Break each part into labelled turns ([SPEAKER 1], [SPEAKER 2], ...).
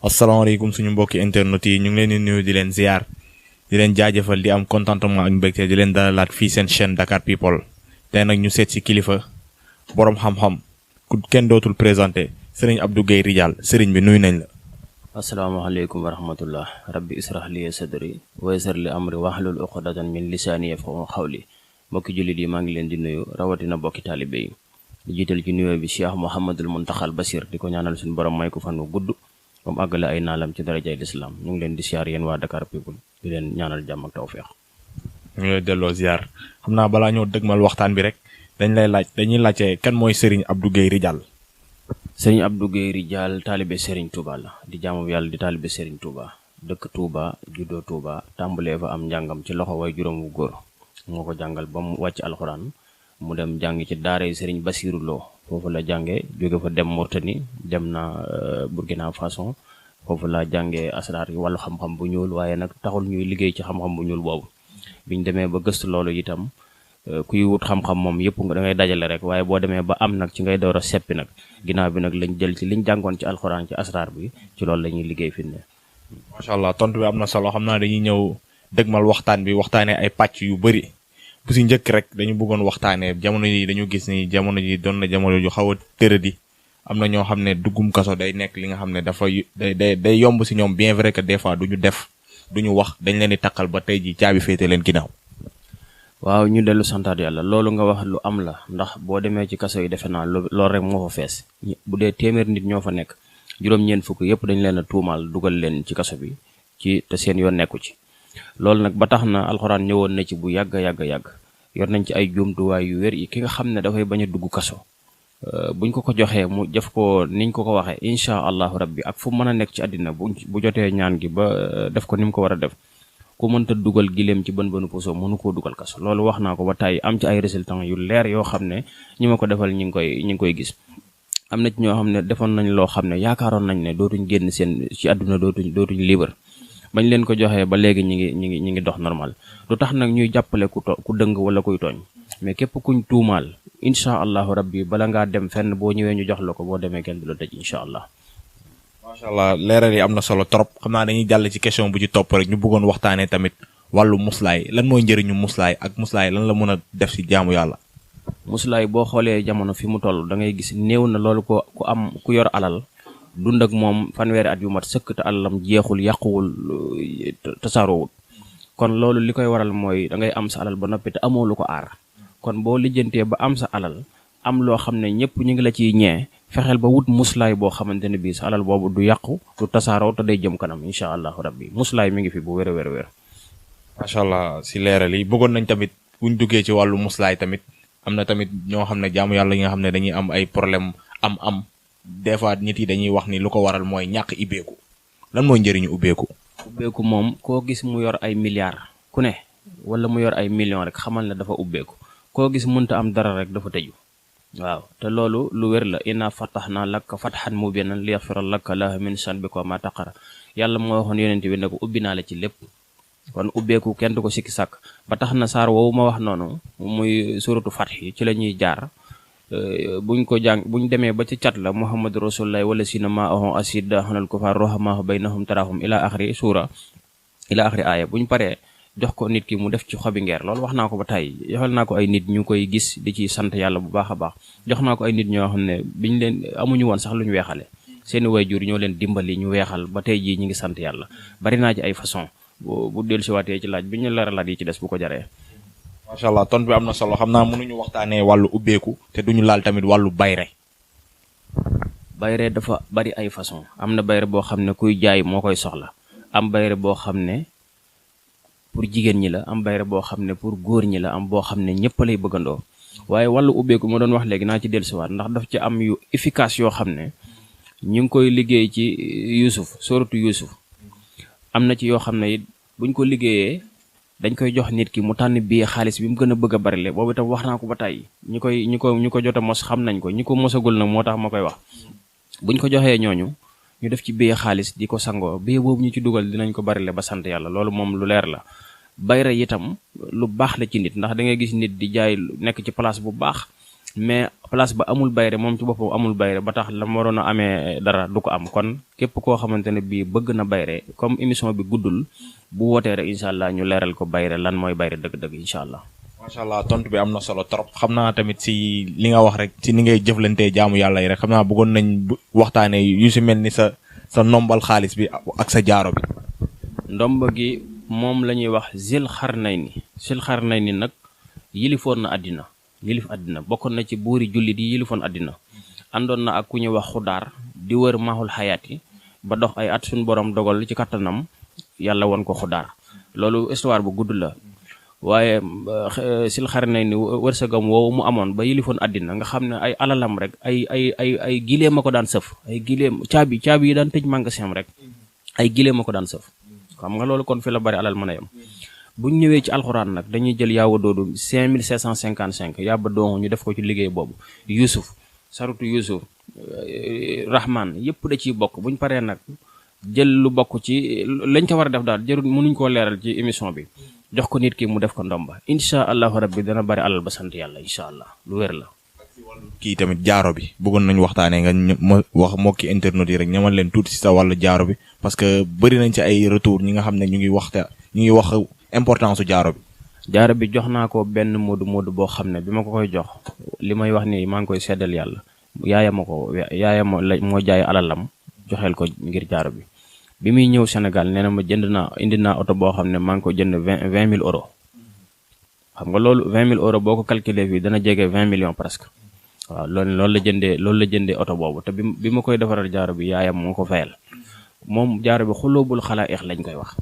[SPEAKER 1] asalaamaaleykum suñu mbokki internet yi ñu ngi leen di nuyu di leen ziar di leen jaajëfal di am contentement ak mbégte di leen dalalaat fii seen chaîne Dakar People tey nag ñu seet si kilifa borom xam-xam ku kenn dootul présenté sëriñ Abdou Guèye Ridial sëriñ bi nuyu nañ la.
[SPEAKER 2] asalaamaaleykum wa rahmatullah rabbi israh li sadri wa yassir li amri wahlul uqdatan min lisaani yafqahu qawli mbokki jullit yi maa ngi leen di nuyu rawatina mbokki taalibe yi di jiital ci nuyoo bi Cheikh Mouhamadul Muntaxal Basir di ko ñaanal suñu borom may ko fan wu gudd comme àggale ay naalam ci darajay lislaam ñu ngi leen di siyaar yéen waa Dakar People di leen ñaanal jàmm ak tawfeex.
[SPEAKER 1] ñu ngi lay delloo ziar xam naa balaa ñoo dëgmal waxtaan bi rek dañuy laajte kan mooy sëriñ Abdou Guèye Ridial.
[SPEAKER 2] sëriñ Abdou Guèye Ridial taalibe Serigne Touba la di jaamu yàlla di taalibe Serigne Touba dëkk Touba juddoo Touba tàmbalee fa am njàngam ci loxo way juróom wu góor moo ko jàngal ba mu wàcc alxuraan mu dem jàng ci daaray Serigne Bassirou Lo foofu la jàngee jóge fa dem Mauritanie dem na Burkina Faso foofu la jàngee asraar yi wàllu xam-xam bu ñuul waaye nag taxul ñuy liggéey ci xam-xam bu ñuul boobu biñ demee ba gëstu loolu itam kuy wut xam-xam moom yëpp nga da ngay dajale rek waaye boo demee ba am nag ci ngay door a seppi nag ginnaaw bi nag lañ jël ci liñ jàngoon ci alxuraan ci asraar bi ci loolu la ñuy liggéey fi ne.
[SPEAKER 1] macha allah tontu bi am na solo xam naa dañuy ñëw dëgmal waxtaan bi waxtaanee ay pàcc yu bëri bu si njëkk rek dañu bëggoon waxtaanee jamono yi dañu gis ni jamono ji doon na jamono yu xaw a tëradi am na ñoo xam ne duggum kaso day nekk li nga xam ne dafa day yomb si ñoom bien vrai que des fois duñu wax dañ leen di takkal ba tey ji caabi féete leen ginnaaw.
[SPEAKER 2] waaw ñu dellu santaat yàlla loolu nga wax lu am la ndax boo demee ci kaso yi defe naa loolu rek moo fa fees bu dee téeméer nit ñoo fa nekk juróom-ñeent fukk yëpp dañ leen a tuumaal dugal leen ci kaso bi ci te seen yoon nekku ci. loolu nag ba tax na alxuraan ñëwoon na ci bu yàgg yor nañ ci ay jumtuwaay yu wér yi ki nga xam ne dafay bañ a dugg kaso buñ ko joxee mu jëf ko niñ ko waxee incha allahu rabbi ak fu mën a nekk ci àddina bu jotee ñaan gi ba def ko ni mu ko war a def ku mënta dugal gileem ci bën puso mënu koo dugal kaso loolu wax naa ko ba tàyyi am ci ay résultats yu leer yoo xam ne ñi ma ko defal ñi ngi koy gis. am na ci ñoo xam ne defoon nañ loo xam ne yaakaaroon nañ ne dootuñ génn seen ci àdduna dootuñ libre bañ leen ko joxee ba léegi ñi ngi dox normal lu tax nag ñuy jàppale ku dëng wala kuy tooñ mais képp kuñ tuumaal incha allahu rabbi bala ngaa dem fenn boo ñëwee ñu jox la ko boo demee kenn du la tëj incha allah.
[SPEAKER 1] macha allah leeral yi am na solo trop xam naa dañuy jàll ci question bu ci topp rek ñu bëggoon waxtaanee tamit wàllu muslaay lan mooy njëriñu muslaay ak muslaay lan la mën a def ci jaamu yàlla.
[SPEAKER 2] muslaay boo xoolee jamono fi mu toll da ngay gis néew na loolu ku yor alal. dund ak moom fanweeri at yu mat sëkk te alalam jeexul yàquwul tasaaroowul kon loolu li koy waral mooy da ngay am sa alal ba noppi te amoo lu ko aar kon boo lijjantee ba am sa alal am loo xam ne ñëpp ñu ngi la ciy ñee fexeel ba wut muslaay boo xamante ne bii sa alal boobu du yàqu du tasaaroo te day jëm kanam incha allahu rabbi muslaay mi ngi fi bu wér a wér.
[SPEAKER 1] macha allah si leeral yi bëggoon nañ tamit buñ duggee ci wàllu muslaay tamit am na tamit ñoo xam ne jaamu yàlla yi nga xam ne dañuy am ay problème am. des fois nit yi dañuy wax ni lu ko waral mooy ñàkk ubbeeku lan mooy njëriñu ubbeeku.
[SPEAKER 2] ubbeeku moom koo gis mu yor ay milliards ku ne wala mu yor ay millions rek xamal ne dafa ubbeeku koo gis mënta am dara rek dafa tëju waaw te loolu lu wér la inna fatahnaa laka fathan mubiinan liyaghfira laka llaahu min zanbika wa maa taqara yàlla moo waxoon yonent bi ne ko ubbi naa la ci lépp kon ubbeeku kenn du ko sikki sàkk ba tax na saar woowu ma wax noonu muy suratu Fath yi ci la ñuy jaar. buñ demee ba ci cat la muhammadu rasulullah wala sina maahu asida xanal kufaar rohamaahu baynahum tarahum ila axri aaya buñ paree jox ko nit ki mu def ci xobi ngeer loolu wax naa ko ba tey joxal naa ko ay nit ñu koy gis di ci sant yàlla bu baax a baax jox naa ko ay nit ñoo xam ne biñ leen amuñu woon sax lu ñu weexale seeni waajur ñoo leen dimbali ñu weexal ba tey jii ñi ngi sant yàlla bari naa ci ay façon bu dellu si waatee ci laaj bi ñu leeralaat yi ci des bu ko jaree.
[SPEAKER 1] macha allah ton bi am na solo xam naa mënuñu waxtaanee wàllu ubbeeku te duñu laal tamit wàllu bayre.
[SPEAKER 2] bayre dafa bari ay façon am na bayre boo xam ne kuy jaay moo koy soxla am bayre boo xam ne pour jigéen ñi la am bayre boo xam ne pour góor ñi la am boo xam ne ñëpp lay bëggandoo waaye wàllu ubbeeku ma doon wax léegi naa ci dellusiwaat ndax daf ci am yu efficace yoo xam ne ñu ngi koy liggéey ci Yuusuf suratu Yuusuf am na ci yoo xam ne it buñ ko liggéeyee dañ koy jox nit ki mu tànn bii xaalis bi mu gën a bëgg a barile boobu itam wax naa ko ba tey ñi ko jot a mos xam nañ ko ñi ko mosagul nag moo tax ma koy wax buñ ko joxee ñooñu ñu def ci bii xaalis di ko sangoo bii boobu ñu ci dugal dinañ ko barile ba sant yàlla loolu moom lu leer la bayra itam lu baax la ci nit ndax da ngay gis nit di jaay nekk ci place bu baax mais place ba amul bayre moom ci boppam amul bayre ba tax la ma waroon a amee dara du ko am. kon képp koo xamante ne bii bëgg na bayre comme émission bi guddul bu wootee rek incha allah ñu leeral ko bayre lan mooy bayre dëgg-dëgg incha allah.
[SPEAKER 1] macha allah tontu bi am na solo trop xam naa tamit si li nga wax rek si ni ngay jëflantee jaamu yàlla yi rek xam naa bëggoon nañ waxtaanee yu si mel ni sa ndombal xaalis bi ak sa jaaro bi.
[SPEAKER 2] ndomba gi moom la ñuy wax Zil Xarnayni nag yilifoon na àddina bokkoon na ci buuri jullit yi yilifoon àddina àndoon na ak ku ñuy wax Xudaar di wër maaxul xayaat yi ba dox ay at suñu borom dogal ci kattanam yàlla won ko Xudaar. loolu histoire bu gudd la waaye Zil Xarnayni wërsëgam woowu mu amoon ba yilifoon àddina nga xam ne ay alalam rek ay gileem a ko daan sëf ay gileem caabi yi daan tëj magasin rek ay gileem a ko daan sëf. xam nga loolu kon fi la bari alal mën a yem buñ ñëwee ci alxuraan nag dañuy jël yaawa doodu 5755 yàbba doongu ñu def ko ci liggéey boobu Yusuf sarutu Yusuf Rahman yëpp da ciy bokk buñ paree nag jël lu bokk ci lañ ca war a def daal jërul mënuñ koo leeral ci émission bi jox ko nit ki mu def ko ndomba incha allahu rabbi dana bari alal ba sant yàlla incha allah lu wér la.
[SPEAKER 1] kii tamit jaaro bi bëggoon nañu waxtaanee nga wax mokki internet yi rek ñamal leen tuuti si sa wàllu jaaro bi parce que bëri nañ ci ay retour ñi nga xam ne ñu ngi wax importance su jaaro bi.
[SPEAKER 2] jaaro bi jox naa ko benn moodu boo xam ne bi ma ko koy jox li may wax ni maa ngi koy seddal yàlla yaayam moo jaay alalam joxeel ko ngir jaaro bi muy ñëw Sénégal nee na ma indi naa oto boo xam ne maa ngi ko jënd 20 000 euros xam nga loolu 20 000 euros boo ko calculer fii dana jege 20 millions presque. waaw loolu la jëndee oto boobu te bi ma koy defaral jaaro bi yaayam moo ko fayal moom jaaro bi xulóobul xalaa'iq lañ koy wax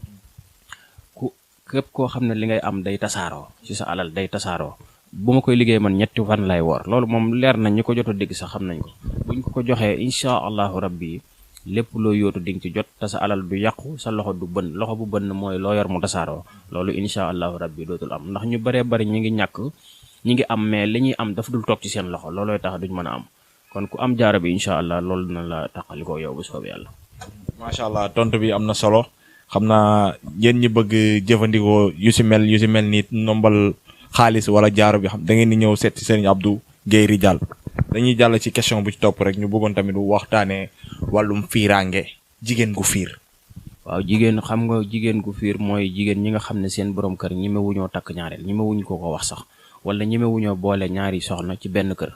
[SPEAKER 2] képp koo xam ne li ngay am day tasaaroo ci sa alal day tasaaroo bu ma koy liggéey man 3 fan lay woor loolu moom leer nañ ñi ko jot a dégg sax xam nañ ko buñ ko joxee incha allahu rabbi lépp loo yóotu di nga ci jot te sa alal du yàqu sa loxo du bënn loxo bu bënn mooy loo yor mu tasaaroo loolu incha allahu rabbi dootul am ndax ñu baree bari ñi ngi ñàkk ñi ngi am mais li ñuy am daf dul toog ci seen loxo loolooy tax duñ mën a am kon ku am jaaro bi incha allah loolu dina la taqalikoo yow bu soobee yàlla.
[SPEAKER 1] macha allah tontu bi am na solo xam naa yéen ñi bëgg jëfandikoo yu si mel ni ndombal xaalis wala jaaro bi xam da ngeen di ñëw seet si Serigne Abdou Guèye Ridial dañuy jàll ci question bu ci topp rek ñu bëggoon tamit waxtaanee wàllum fiiraange jigéen gu fiir.
[SPEAKER 2] waaw xam nga jigéen gu fiir mooy jigéen ñi nga xam ne seen borom kër ñemewuñoo takk ñaareel ñemewuñ ko wax sax wala ñemewuñoo boole ñaari soxna ci benn kër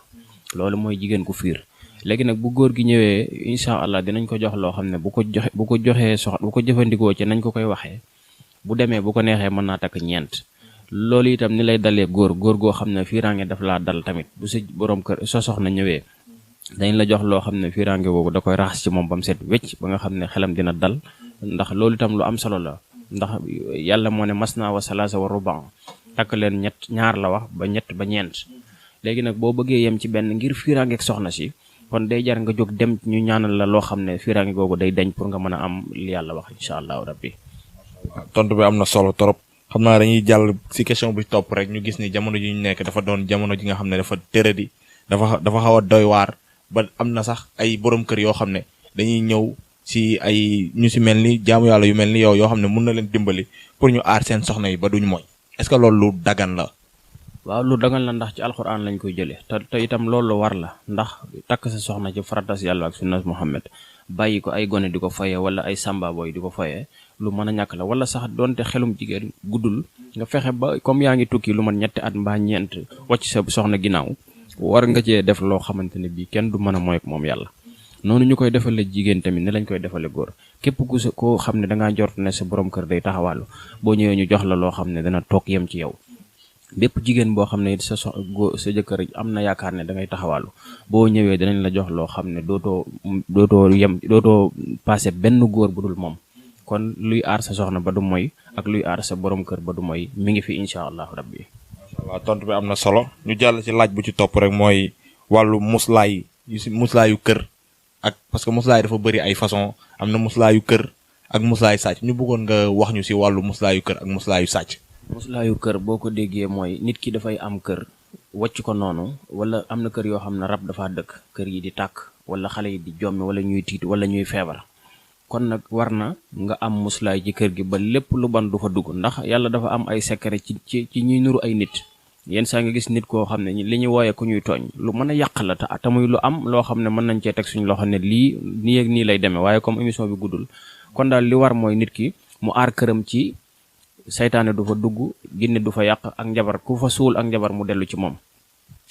[SPEAKER 2] loolu mooy jigéen gu fiir. léegi nag bu góor gi ñëwee incha allah dinañ ko jox loo xam ne bu ko joxee soxna bu ko jëfandikoo ci nañ ko koy waxee bu demee bu ko neexee mën naa takk ñeent. loolu itam ni lay dalee góor goo xam ne fiiraange daf laa dal tamit bu sa borom kër sa soxna ñëwee dañ la jox loo xam ne fiiraange boobu da koy raxas ci moom ba mu set wecc ba nga xam ne xelam dina dal ndax loolu itam lu am solo la ndax yàlla moo ne masna wa salaasa wa ruban takk leen ñaar la wax ba ñett ba ñeent léegi nag boo bëggee yem ci benn ngir fiiraange ak soxna si kon day jar nga jóg dem ñu ñaanal la loo xam ne fiiraange googu day dañ pour nga mën a am li yàlla wax incha allahu rabbi.
[SPEAKER 1] tontu bi am na solo trop xam naa dañuy jàll si question bu topp rek ñu gis ni jamono ji ñu nekk dafa doon jamono ji nga xam ne dafa tëradi dafa xaw a doy waar ba am na sax ay borom kër yoo xam ne dañuy ñëw si ay ñu si mel ni jaamu yàlla yu mel ni yow yoo xam ne mun na leen dimbali pour ñu aar seen soxna yi ba duñ mooy est-ce que loolu lu dagan la.
[SPEAKER 2] waaw lu dagan la ndax ci alxuraan lañ koy jëlee te itam loolu war la ndax takk sa soxna ci faratas yàlla ak sunnas Muhammad bàyyi ko ay gone di ko foyee wala ay sàmbaabooy di ko foyee lu mën a ñàkk la wala sax donte xelum jigéen guddul nga fexe ba comme yaa ngi tukki lu man 3 at mbaa 4 wàcc sa soxna ginnaaw war nga cee def loo xamante ne bii kenn du mën a mooy ak moom yàlla noonu ñu koy defale jigéen tamit ne lañ koy defale góor képp koo xam ne dangaa jort ne sa borom kër day taxawaalu boo ñëwee ñu jox la loo xam ne dana toog yem ci yow bépp jigéen boo xam ne sa jëkkër am na yaakaar ne da ngay taxawaalu boo ñëwee danañ la jox loo xam ne dootoo passé benn góor bu dul moom kon luy aar sa soxna ba du mooy ak luy aar sa borom kër ba du mooy mi ngi fi incha allahu rabbi.
[SPEAKER 1] waaw tontu bi am na solo ñu jàll ci laaj bu ci topp rek mooy wàllu muslaayu kër ak parce que muslaay dafa bëri ay façon am na muslaayu kër ak muslaayu sàcc ñu bëggoon nga wax ñu ci wàllu muslaayu kër ak muslaayu sàcc.
[SPEAKER 2] muslaayu kër boo ko déggee mooy nit ki dafay am kër wàcc ko noonu wala am na kër yoo xam ne rab dafa dëkk kër yi di tàkk wala xale yi di jommi wala ñuy tiit wala ñuy feebar kon nag war na nga am muslaay ci kër gi ba lépp lu ban du fa dugg ndax yàlla dafa am ay secret ci ñuy nuru ay nit yenn saa nga gis nit koo xam ne li ñu wooyee ku ñuy tooñ lu mën a yàq la te muy lu am loo xam ne mën nañ cee teg suñu loxo ne lii nii ak nii lay demee waaye comme émission bi guddul kon daal li war mooy nit ki mu aar këram ci saytaane du fa dugg ginne du fa yàq ak njabar ku fa suul ak njabar mu dellu ci moom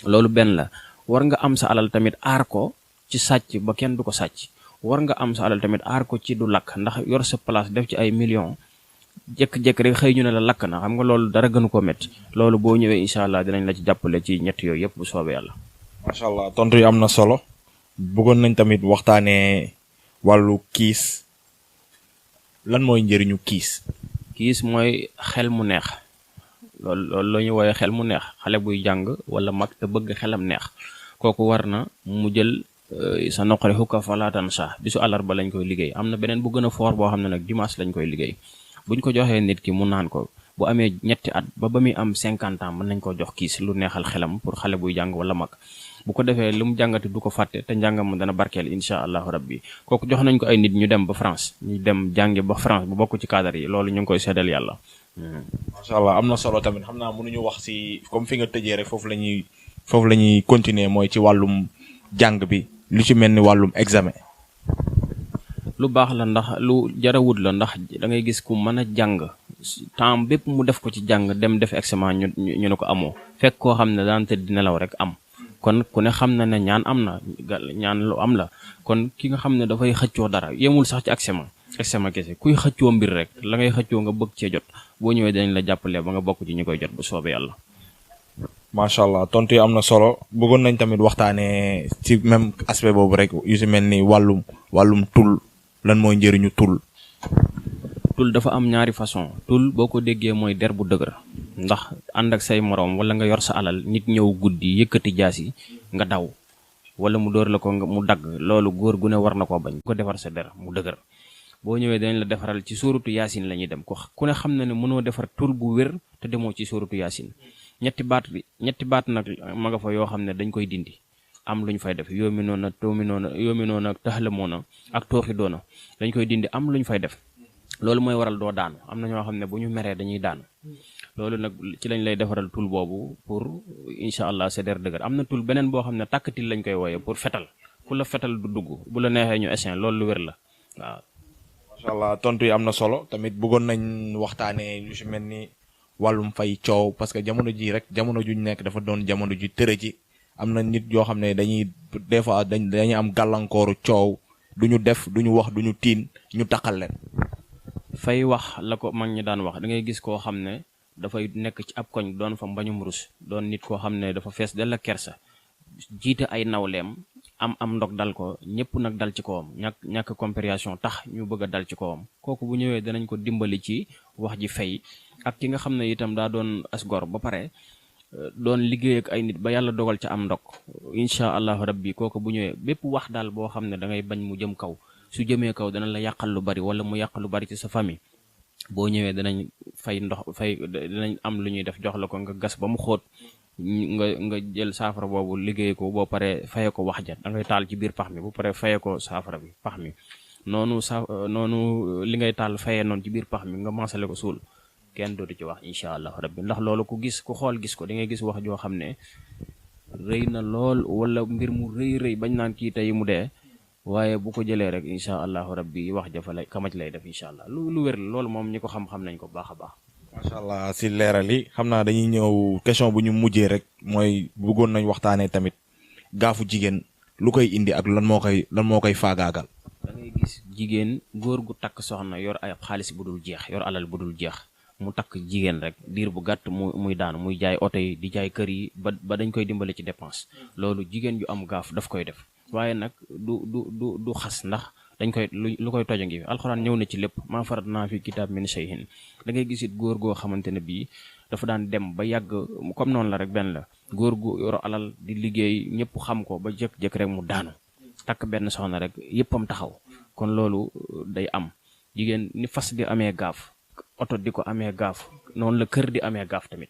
[SPEAKER 2] loolu benn la. war nga am sa alal tamit aar ko ci sàcc ba kenn du ko sàcc war nga am sa alal tamit aar ko ci du lakk ndax yor sa place def ci ay millions jékk-jékk rek xëy ñu ne la lakk na xam nga loolu dara gënu koo métti loolu boo ñëwee incha allah dinañ la ci jàppale ci ñett yooyu yëpp bu soobee yàlla.
[SPEAKER 1] macha allah tontu yi am na solo bëggoon nañ tamit waxtaanee wàllu kiis lan mooy njëriñu kiis.
[SPEAKER 2] kiis mooy xel mu neex loolu la ñu woowee xel mu neex xale buy jàng wala mag te bëgg xelam neex kooku war na mu jël sa noqari xukka falaatan sa bisu àllarba lañ koy liggéey am na beneen bu gën a foor boo xam ne nag dimanche lañ koy liggéey. buñ ko joxee nit ki mu naan ko bu amee ñetti at ba muy am 50 ans mën nañ koo jox kiis lu neexal xelam pour xale buy jàng wala mag bu ko defee lu mu jàngati du ko fàtte te njàngam mu dana barkeel incha allahu rabbi kooku jox nañ ko ay nit ñu dem ba France ñu dem jàngi ba France bu bokk ci cadre yi loolu ñu ngi koy seddal yàlla.
[SPEAKER 1] macha allah am na solo tamit xam naa mënuñu wax si comme fi nga tëjee rek foofu la ñuy continuer mooy ci wàllum jàng bi lu ci mel ni wàllum examen.
[SPEAKER 2] lu baax la ndax lu jarawut la ndax da ngay gis ku mën a jàng temps bépp mu def ko ci jàng dem def examen ñu ne ko amoo fekk koo xam ne daan tëdd di nelaw rek am kon ku ne xam na ne ñaan am na ñaan lu am la kon ki nga xam ne dafay xëccoo dara yemul sax ci examen kese kuy xëccoo mbir rek la ngay xëccoo nga bëgg cee jot boo ñëwee dañ la jàppale ba nga bokk ci ñu koy jot bu soobee yàlla.
[SPEAKER 1] macha allah tontu yi am na solo bëggoon nañ tamit waxtaanee ci même aspect boobu rek yu si mel ni wàllum tul lan mooy njëriñu tul.
[SPEAKER 2] tul dafa am ñaari façon tul boo ko déggee mooy der bu dëgër ndax ànd ak say moroom wala nga yor sa alal nit ñëw guddi yëkkati jaas yi nga daw wala mu dóor la ko mu dagg loolu góor gu ne war na koo bañ ko defar sa der mu dëgër boo ñëwee dañ la defaral ci sóoratu yaasin la ñuy dem ku ne xam na ne mënoo defar tul bu wér te demoo ci sóoratu yaasin ñetti baat nag ma nga fa yoo xam ne dañ koy dindi am lu ñu fay def yoomi noona ak taxlamoona ak tooxi doona dañ koy dindi am lu ñu fay def loolu mooy waral doo daanu am na ñoo xam ne bu ñu meree dañuy daanu loolu nag ci lañ lay defaral tul boobu pour incha allah sa der dëgër am na tul beneen boo xam ne tàkkatil lañ koy wooye pour fetal ku la fetal du dugg bu la neexee ñu échin loolu lu wér la waaw.
[SPEAKER 1] macha allah tontu yi am na solo tamit bëggoon nañ waxtaanee lu si mel ni wàllum fay coow parce que jamono ji rek jamono juñ nekk dafa doon jamono ju tërë ci am na nit yoo xam ne dañuy des fois dañuy am gàllankooru coow duñu def duñu wax duñu tiin ñu taqal leen.
[SPEAKER 2] fay wax la ko mag ñi daan wax da ngay gis koo xam ne dafay nekk ci ab koñ doon fa mbañum rus doon nit koo xam ne dafa fees dell ak kersa jiite ay nawleem am ndog dal ko ñëpp nag dal ci kawam ñàkk compréhension tax ñu bëgg a dal ci kawam kooku bu ñëwee danañ ko dimbali ci wax ji fay ak ki nga xam ne itam daa doon asgor ba pare doon liggéey ak ay nit ba yàlla dogal ca am ndog incha allahu rabbi kooku bu ñëwee bépp wax daal boo xam ne da ngay bañ mu jëm kaw su jëmee kaw dana la yàqal lu bari wala mu yàq lu bari ci sa famille boo ñëwee danañ danañ am lu ñuy def jox la ko nga gas ba mu xóot nga jël saafara boobu liggéey ko boo paree faye ko wax ja da ngay taal ci biir pax mi bu paree faye ko saafara bi pax mi noonu li ngay taal fayee noonu ci biir pax mi nga maasale ko suul kenn dootu ci wax incha allah rabbi ndax loolu ku xool gis ko da ngay gis wax joo xam ne rëy na lool wala mbir mu rëy bañ naan kii tey mu dee waaye bu ko jëlee rek incha allahu rabbi wax jafa lay kamaj lay def incha allah lu wér loolu moom ñi ko xam-xam nañ ko baax a baax.
[SPEAKER 1] macha allah si leeral yi xam naa dañuy ñëw question bu ñu mujjee rek mooy bëggoon nañ waxtaanee tamit gaafu jigéen lu koy indi ak lan moo koy faagaagal.
[SPEAKER 2] da ngay gis jigéen góor gu takk soxna yor ay xaalis bu dul jeex yor alal bu dul jeex mu takk jigéen rek diir bu gàtt muy daanu muy jaay oto yi di jaay kër yi ba dañ koy dimbale ci dépense loolu jigéen ju am gaaf daf koy def waaye nag du xas ndax dañ koy lu koy tojo ngi fi alxuraan ñëw na ci lépp maa farat naa fi kitaab min shay'in da ngay gis it góor goo xamante ne bii dafa daan dem ba yàgg comme noonu la rek benn la góor gu yor alal di liggéey ñëpp xam ko ba jëkk-jëkk rek mu daanu takk benn soxna rek yëppam taxaw kon loolu day am jigéen ni fas di amee gaaf oto di ko amee gaaf noonu la kër di amee gaaf tamit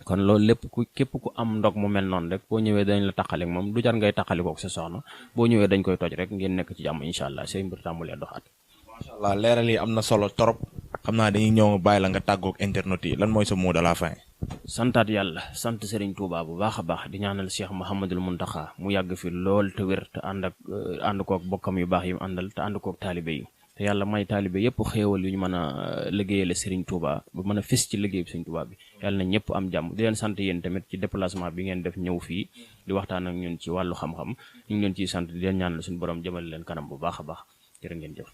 [SPEAKER 2] kon loolu lépp képp ku am ndog mu mel noonu rek boo ñëwee dañ la taqaleeg moom du jar ngay taqalikook sa soxna boo ñëwee dañ koy toj rek ngeen nekk ci jàmm incha allah say mbir tàmbulee doxaat.
[SPEAKER 1] macha allah leeral yi am na solo trop xam naa dañuy ñëw bàyyi la nga tàggoog internet yi lan mooy sa mot de la fin.
[SPEAKER 2] santaat yàlla sant Serigne Touba bu baax a baax di ñaanal Cheikh Mouhamadul Mountakha mu yàgg fi lool te wér te ànd kook bokkam yu baax yi mu àndal te ànd kook taalibe yi te yàlla may taalibe yëpp xéewal yu ñu mën a liggéeyale Serigne Touba bu mën a fis ci liggéey bi Serigne Touba bi yàlla na ñëpp am jàmm di leen sant yéen tamit ci déplacement bi ngeen def ñëw fii di waxtaan ak ñun ci wàllu xam-xam ñu ngi leen ciy sant di leen ñaanal suñu borom jëmal leen kanam bu baax a baax jërë ngeen jëf